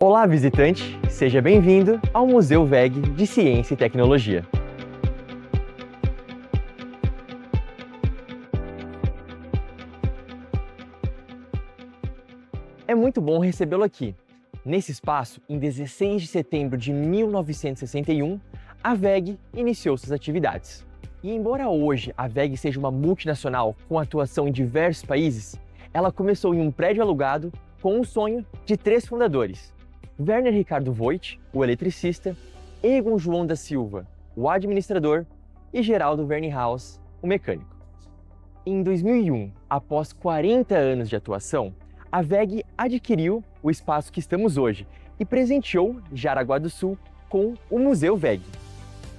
Olá, visitante! Seja bem-vindo ao Museu WEG de Ciência e Tecnologia. É muito bom recebê-lo aqui. Nesse espaço, em 16 de setembro de 1961, a WEG iniciou suas atividades. E embora hoje a WEG seja uma multinacional com atuação em diversos países, ela começou em um prédio alugado com o sonho de 3 fundadores: Werner Ricardo Voigt, o eletricista, Egon João da Silva, o administrador, e Geraldo Wernhaus, o mecânico. Em 2001, após 40 anos de atuação, a WEG adquiriu o espaço que estamos hoje e presenteou Jaraguá do Sul com o Museu WEG.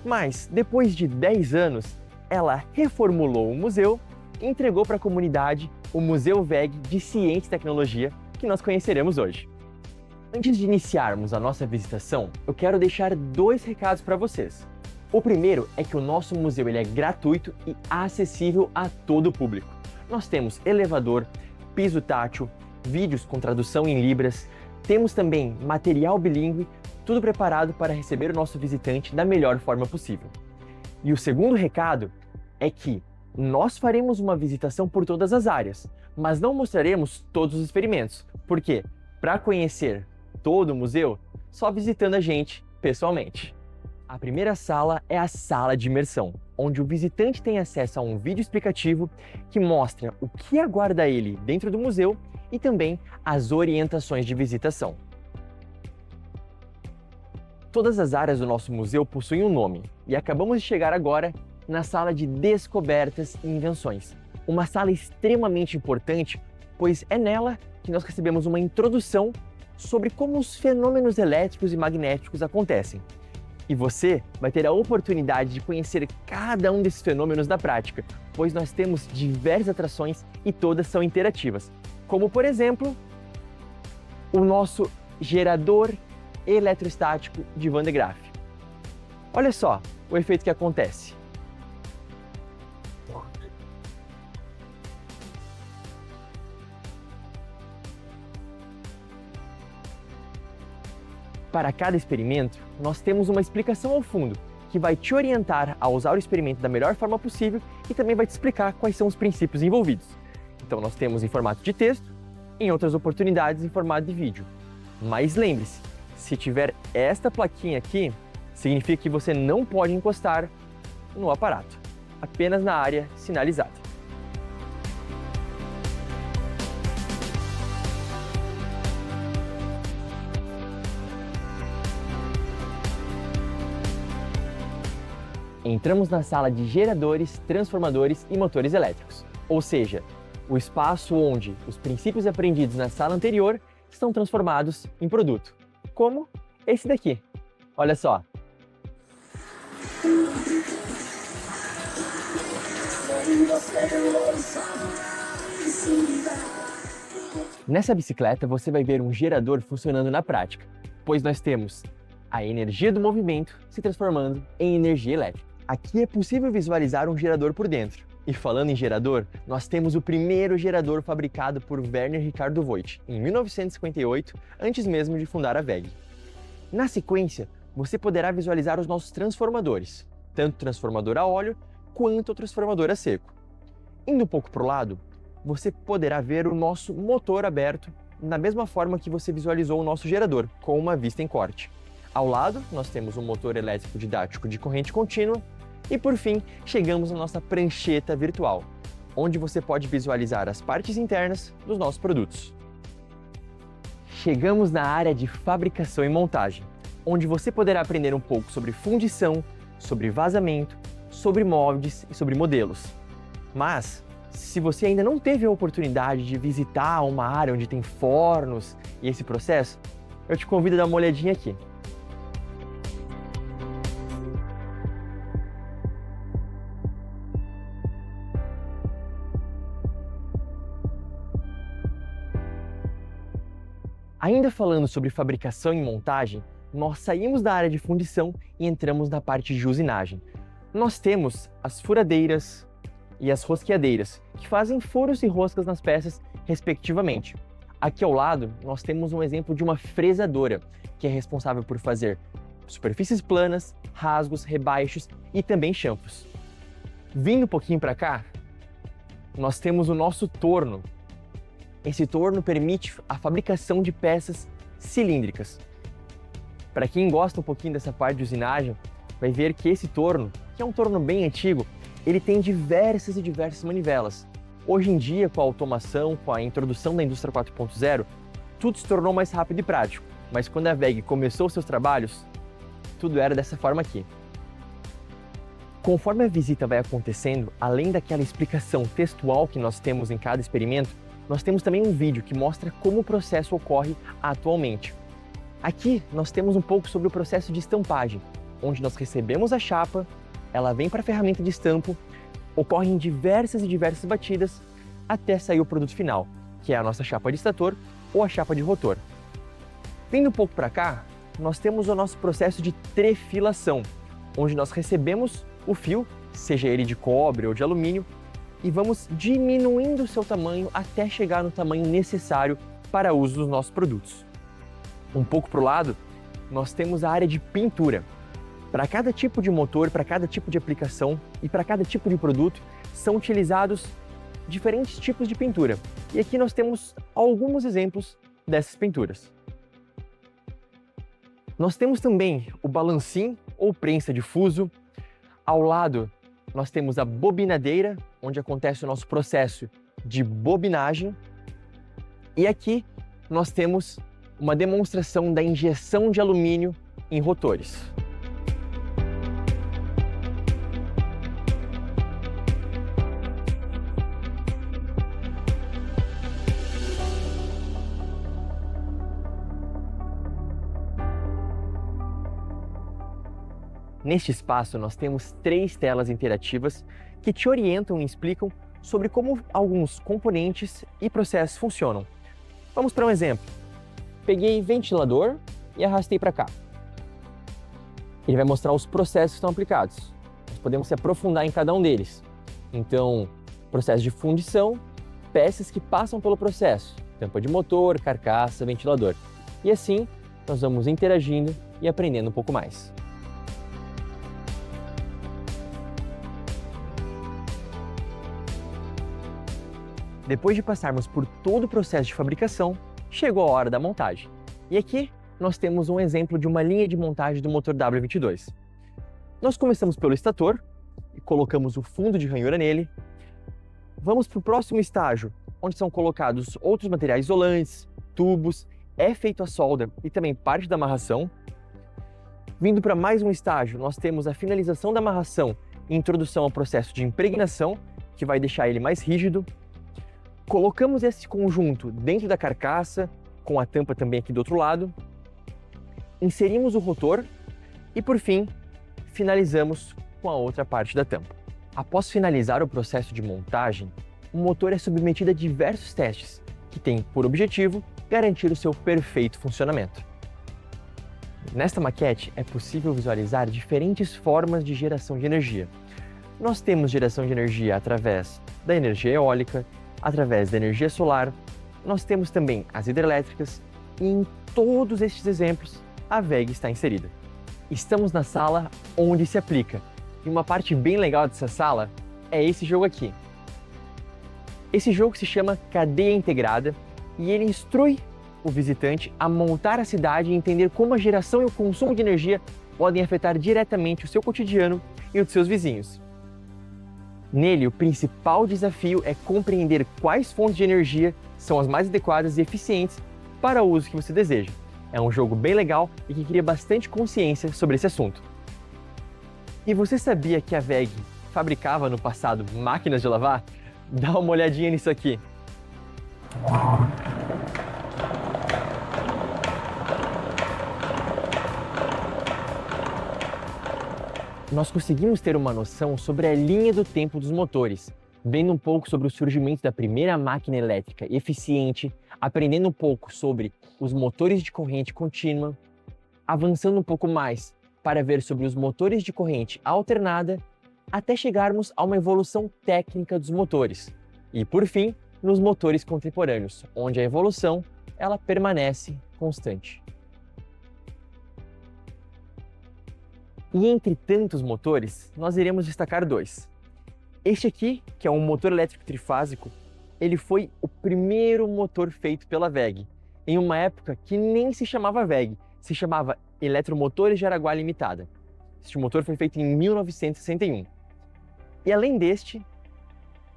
Mas, depois de 10 anos, ela reformulou o museu e entregou para a comunidade o Museu WEG de Ciência e Tecnologia, que nós conheceremos hoje. Antes de iniciarmos a nossa visitação, eu quero deixar 2 recados para vocês. O primeiro é que o nosso museu é gratuito e acessível a todo o público. Nós temos elevador, piso tátil, vídeos com tradução em libras, temos também material bilíngue, tudo preparado para receber o nosso visitante da melhor forma possível. E o segundo recado é que nós faremos uma visitação por todas as áreas, mas não mostraremos todos os experimentos, porque para conhecer todo o museu, só visitando a gente pessoalmente. A primeira sala é a sala de imersão, onde o visitante tem acesso a um vídeo explicativo que mostra o que aguarda ele dentro do museu e também as orientações de visitação. Todas as áreas do nosso museu possuem um nome e acabamos de chegar agora na sala de descobertas e invenções. Uma sala extremamente importante, pois é nela que nós recebemos uma introdução sobre como os fenômenos elétricos e magnéticos acontecem. E você vai ter a oportunidade de conhecer cada um desses fenômenos na prática, pois nós temos diversas atrações e todas são interativas, como por exemplo, o nosso gerador eletrostático de Van de Graaff. Olha só o efeito que acontece. Para cada experimento, nós temos uma explicação ao fundo, que vai te orientar a usar o experimento da melhor forma possível e também vai te explicar quais são os princípios envolvidos. Então nós temos em formato de texto, em outras oportunidades em formato de vídeo. Mas lembre-se, se tiver esta plaquinha aqui, significa que você não pode encostar no aparato, apenas na área sinalizada. Entramos na sala de geradores, transformadores e motores elétricos, ou seja, o espaço onde os princípios aprendidos na sala anterior estão transformados em produto, como esse daqui. Olha só. Nessa bicicleta você vai ver um gerador funcionando na prática, pois nós temos a energia do movimento se transformando em energia elétrica. Aqui é possível visualizar um gerador por dentro. E falando em gerador, nós temos o primeiro gerador fabricado por Werner Ricardo Voigt, em 1958, antes mesmo de fundar a WEG. Na sequência, você poderá visualizar os nossos transformadores, tanto o transformador a óleo quanto o transformador a seco. Indo um pouco para o lado, você poderá ver o nosso motor aberto, da mesma forma que você visualizou o nosso gerador, com uma vista em corte. Ao lado, nós temos um motor elétrico didático de corrente contínua e, por fim, chegamos na nossa prancheta virtual, onde você pode visualizar as partes internas dos nossos produtos. Chegamos na área de fabricação e montagem, onde você poderá aprender um pouco sobre fundição, sobre vazamento, sobre moldes e sobre modelos. Mas, se você ainda não teve a oportunidade de visitar uma área onde tem fornos e esse processo, eu te convido a dar uma olhadinha aqui. Ainda falando sobre fabricação e montagem, nós saímos da área de fundição e entramos na parte de usinagem. Nós temos as furadeiras e as rosqueadeiras, que fazem furos e roscas nas peças, respectivamente. Aqui ao lado, nós temos um exemplo de uma fresadora, que é responsável por fazer superfícies planas, rasgos, rebaixos e também chanfros. Vindo um pouquinho para cá, nós temos o nosso torno. Esse torno permite a fabricação de peças cilíndricas. Para quem gosta um pouquinho dessa parte de usinagem, vai ver que esse torno, que é um torno bem antigo, ele tem diversas manivelas. Hoje em dia, com a automação, com a introdução da indústria 4.0, tudo se tornou mais rápido e prático. Mas quando a WEG começou seus trabalhos, tudo era dessa forma aqui. Conforme a visita vai acontecendo, além daquela explicação textual que nós temos em cada experimento, nós temos também um vídeo que mostra como o processo ocorre atualmente. Aqui nós temos um pouco sobre o processo de estampagem, onde nós recebemos a chapa, ela vem para a ferramenta de estampo, ocorrem diversas batidas até sair o produto final, que é a nossa chapa de estator ou a chapa de rotor. Vindo um pouco para cá, nós temos o nosso processo de trefilação, onde nós recebemos o fio, seja ele de cobre ou de alumínio, e vamos diminuindo o seu tamanho até chegar no tamanho necessário para uso dos nossos produtos. Um pouco para o lado, nós temos a área de pintura. Para cada tipo de motor, para cada tipo de aplicação e para cada tipo de produto, são utilizados diferentes tipos de pintura. E aqui nós temos alguns exemplos dessas pinturas. Nós temos também o balancim ou prensa de fuso. Ao lado, nós temos a bobinadeira, onde acontece o nosso processo de bobinagem. E aqui nós temos uma demonstração da injeção de alumínio em rotores. Neste espaço, nós temos 3 telas interativas que te orientam e explicam sobre como alguns componentes e processos funcionam. Vamos para um exemplo. Peguei ventilador e arrastei para cá. Ele vai mostrar os processos que estão aplicados. Nós podemos se aprofundar em cada um deles. Então, processo de fundição, peças que passam pelo processo, tampa de motor, carcaça, ventilador. E assim, nós vamos interagindo e aprendendo um pouco mais. Depois de passarmos por todo o processo de fabricação, chegou a hora da montagem. E aqui nós temos um exemplo de uma linha de montagem do motor W22. Nós começamos pelo estator e colocamos o fundo de ranhura nele. Vamos para o próximo estágio, onde são colocados outros materiais isolantes, tubos, é feito a solda e também parte da amarração. Vindo para mais um estágio, nós temos a finalização da amarração e introdução ao processo de impregnação, que vai deixar ele mais rígido. Colocamos esse conjunto dentro da carcaça, com a tampa também aqui do outro lado. Inserimos o rotor e, por fim, finalizamos com a outra parte da tampa. Após finalizar o processo de montagem, o motor é submetido a diversos testes, que têm por objetivo garantir o seu perfeito funcionamento. Nesta maquete é possível visualizar diferentes formas de geração de energia. Nós temos geração de energia através da energia eólica, através da energia solar, nós temos também as hidrelétricas e em todos estes exemplos a WEG está inserida. Estamos na sala onde se aplica e uma parte bem legal dessa sala é esse jogo aqui. Esse jogo se chama Cadeia Integrada e ele instrui o visitante a montar a cidade e entender como a geração e o consumo de energia podem afetar diretamente o seu cotidiano e o dos seus vizinhos. Nele, o principal desafio é compreender quais fontes de energia são as mais adequadas e eficientes para o uso que você deseja. É um jogo bem legal e que cria bastante consciência sobre esse assunto. E você sabia que a WEG fabricava no passado máquinas de lavar? Dá uma olhadinha nisso aqui. Nós conseguimos ter uma noção sobre a linha do tempo dos motores, vendo um pouco sobre o surgimento da primeira máquina elétrica eficiente, aprendendo um pouco sobre os motores de corrente contínua, avançando um pouco mais para ver sobre os motores de corrente alternada, até chegarmos a uma evolução técnica dos motores. E, por fim, nos motores contemporâneos, onde a evolução ela permanece constante. E entre tantos motores, nós iremos destacar dois. Este aqui, que é um motor elétrico trifásico, ele foi o primeiro motor feito pela WEG, em uma época que nem se chamava WEG, se chamava Eletromotores de Araguá Limitada. Este motor foi feito em 1961. E além deste,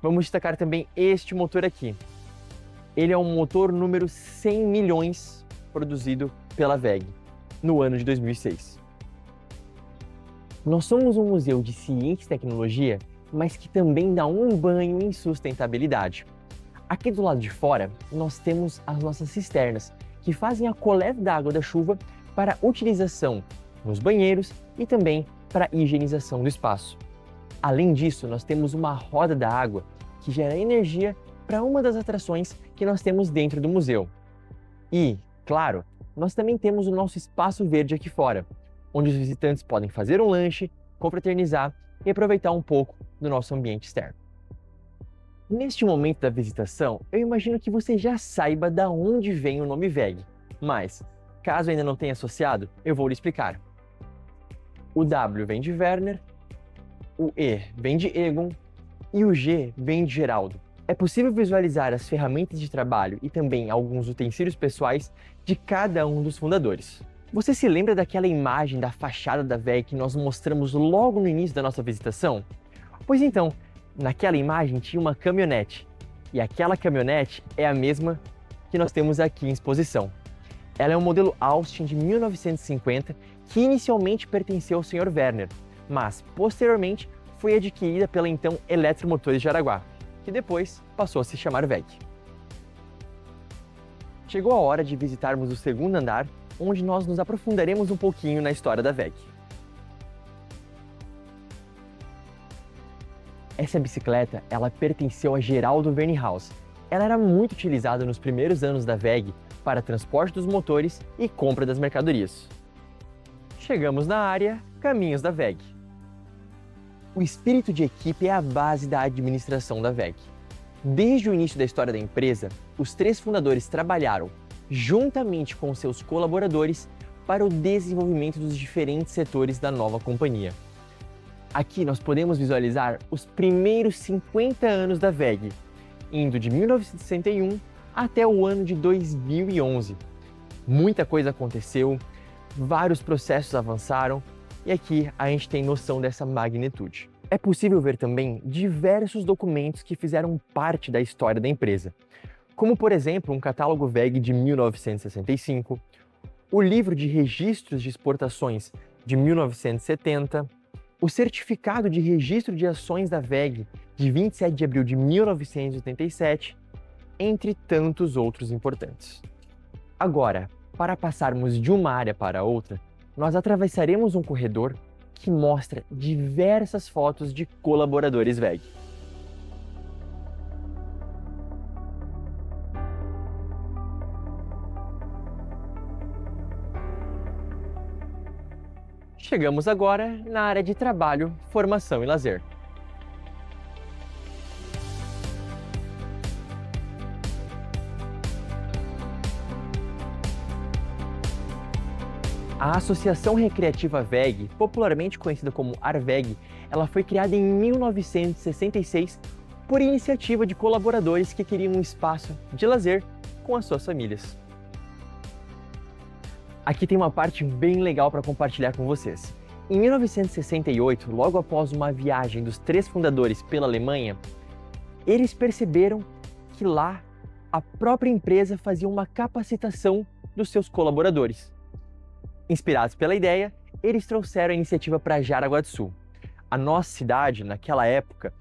vamos destacar também este motor aqui. Ele é um motor número 100 milhões produzido pela WEG, no ano de 2006. Nós somos um museu de ciência e tecnologia, mas que também dá um banho em sustentabilidade. Aqui do lado de fora, nós temos as nossas cisternas, que fazem a coleta da água da chuva para utilização nos banheiros e também para a higienização do espaço. Além disso, nós temos uma roda da água, que gera energia para uma das atrações que nós temos dentro do museu. E, claro, nós também temos o nosso espaço verde aqui fora, onde os visitantes podem fazer um lanche, confraternizar e aproveitar um pouco do nosso ambiente externo. Neste momento da visitação, eu imagino que você já saiba de onde vem o nome WEG, mas, caso ainda não tenha associado, eu vou lhe explicar. O W vem de Werner, o E vem de Egon e o G vem de Geraldo. É possível visualizar as ferramentas de trabalho e também alguns utensílios pessoais de cada um dos fundadores. Você se lembra daquela imagem da fachada da WEG que nós mostramos logo no início da nossa visitação? Pois então, naquela imagem tinha uma caminhonete, e aquela caminhonete é a mesma que nós temos aqui em exposição. Ela é um modelo Austin de 1950 que inicialmente pertenceu ao Sr. Werner, mas posteriormente foi adquirida pela então Eletromotores de Araguá, que depois passou a se chamar WEG. Chegou a hora de visitarmos o segundo andar, onde nós nos aprofundaremos um pouquinho na história da WEG. Essa bicicleta, ela pertenceu a Geraldo Wernhaus. Ela era muito utilizada nos primeiros anos da WEG para transporte dos motores e compra das mercadorias. Chegamos na área Caminhos da WEG. O espírito de equipe é a base da administração da WEG. Desde o início da história da empresa, os três fundadores trabalharam juntamente com seus colaboradores para o desenvolvimento dos diferentes setores da nova companhia. Aqui nós podemos visualizar os primeiros 50 anos da WEG, indo de 1961 até o ano de 2011. Muita coisa aconteceu, vários processos avançaram e aqui a gente tem noção dessa magnitude. É possível ver também diversos documentos que fizeram parte da história da empresa, como por exemplo um catálogo WEG de 1965, o livro de registros de exportações de 1970, o certificado de registro de ações da WEG de 27 de abril de 1987, entre tantos outros importantes. Agora, para passarmos de uma área para outra, nós atravessaremos um corredor que mostra diversas fotos de colaboradores WEG. Chegamos agora na área de trabalho, formação e lazer. A Associação Recreativa WEG, popularmente conhecida como ARWEG, ela foi criada em 1966 por iniciativa de colaboradores que queriam um espaço de lazer com as suas famílias. Aqui tem uma parte bem legal para compartilhar com vocês. Em 1968, logo após uma viagem dos três fundadores pela Alemanha, eles perceberam que lá a própria empresa fazia uma capacitação dos seus colaboradores. Inspirados pela ideia, eles trouxeram a iniciativa para Jaraguá do Sul. A nossa cidade, naquela época,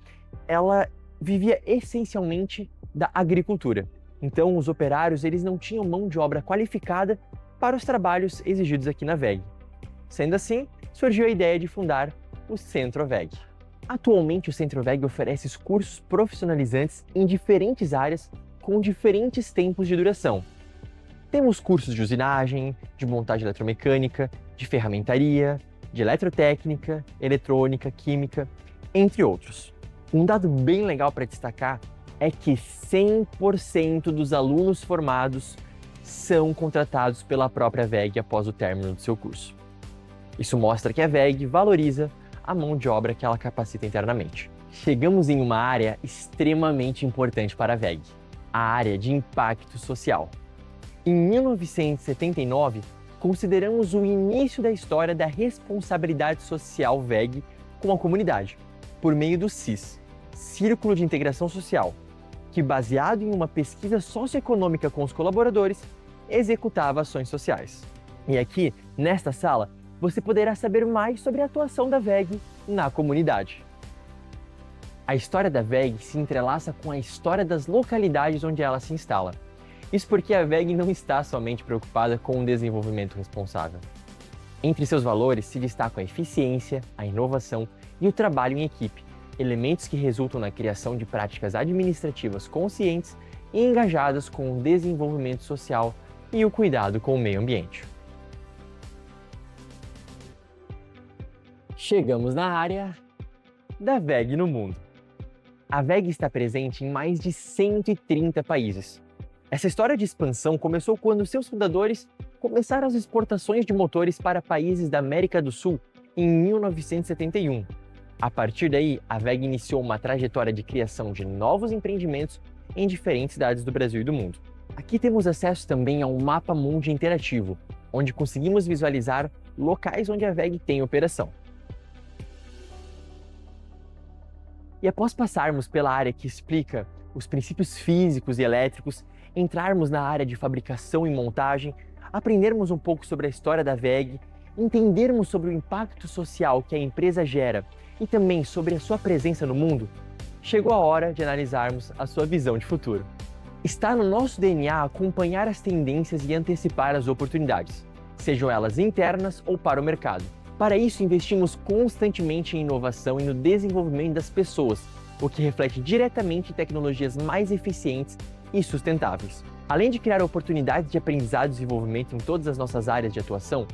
ela vivia essencialmente da agricultura. Então, os operários eles não tinham mão de obra qualificada para os trabalhos exigidos aqui na WEG. Sendo assim, surgiu a ideia de fundar o Centro WEG. Atualmente, o Centro WEG oferece cursos profissionalizantes em diferentes áreas com diferentes tempos de duração. Temos cursos de usinagem, de montagem eletromecânica, de ferramentaria, de eletrotécnica, eletrônica, química, entre outros. Um dado bem legal para destacar é que 100% dos alunos formados são contratados pela própria WEG após o término do seu curso. Isso mostra que a WEG valoriza a mão de obra que ela capacita internamente. Chegamos em uma área extremamente importante para a WEG, a área de impacto social. Em 1979, consideramos o início da história da responsabilidade social WEG com a comunidade, por meio do CIS, Círculo de Integração Social, que, baseado em uma pesquisa socioeconômica com os colaboradores, executava ações sociais. E aqui, nesta sala, você poderá saber mais sobre a atuação da WEG na comunidade. A história da WEG se entrelaça com a história das localidades onde ela se instala. Isso porque a WEG não está somente preocupada com o desenvolvimento responsável. Entre seus valores se destacam a eficiência, a inovação e o trabalho em equipe, elementos que resultam na criação de práticas administrativas conscientes e engajadas com o desenvolvimento social e o cuidado com o meio ambiente. Chegamos na área da WEG no mundo. A WEG está presente em mais de 130 países. Essa história de expansão começou quando seus fundadores começaram as exportações de motores para países da América do Sul em 1971. A partir daí, a WEG iniciou uma trajetória de criação de novos empreendimentos em diferentes cidades do Brasil e do mundo. Aqui temos acesso também ao Mapa Mundi interativo, onde conseguimos visualizar locais onde a WEG tem operação. E após passarmos pela área que explica os princípios físicos e elétricos, entrarmos na área de fabricação e montagem, aprendermos um pouco sobre a história da WEG, entendermos sobre o impacto social que a empresa gera e também sobre a sua presença no mundo, chegou a hora de analisarmos a sua visão de futuro. Está no nosso DNA acompanhar as tendências e antecipar as oportunidades, sejam elas internas ou para o mercado. Para isso, investimos constantemente em inovação e no desenvolvimento das pessoas, o que reflete diretamente em tecnologias mais eficientes e sustentáveis. Além de criar oportunidades de aprendizado e desenvolvimento em todas as nossas áreas de atuação,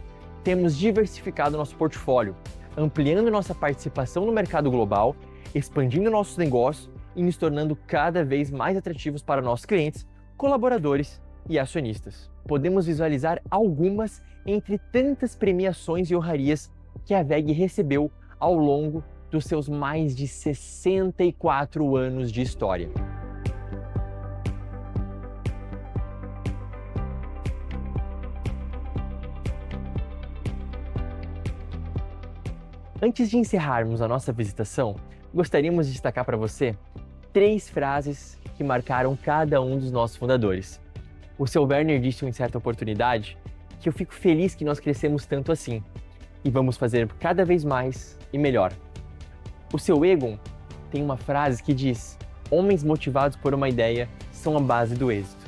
temos diversificado nosso portfólio, ampliando nossa participação no mercado global, expandindo nossos negócios e nos tornando cada vez mais atrativos para nossos clientes, colaboradores e acionistas. Podemos visualizar algumas entre tantas premiações e honrarias que a WEG recebeu ao longo dos seus mais de 64 anos de história. Antes de encerrarmos a nossa visitação, gostaríamos de destacar para você 3 frases que marcaram cada um dos nossos fundadores. O seu Werner disse em certa oportunidade que eu fico feliz que nós crescemos tanto assim e vamos fazer cada vez mais e melhor. O seu Egon tem uma frase que diz: homens motivados por uma ideia são a base do êxito.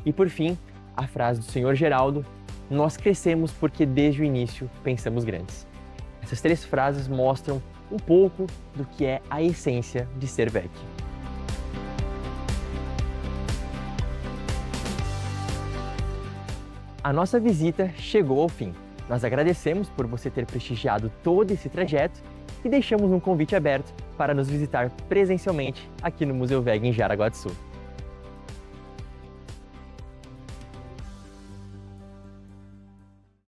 E por fim, a frase do Sr. Geraldo: nós crescemos porque desde o início pensamos grandes. Essas 3 frases mostram um pouco do que é a essência de ser WEG. A nossa visita chegou ao fim. Nós agradecemos por você ter prestigiado todo esse trajeto e deixamos um convite aberto para nos visitar presencialmente aqui no Museu WEG em Jaraguá do Sul.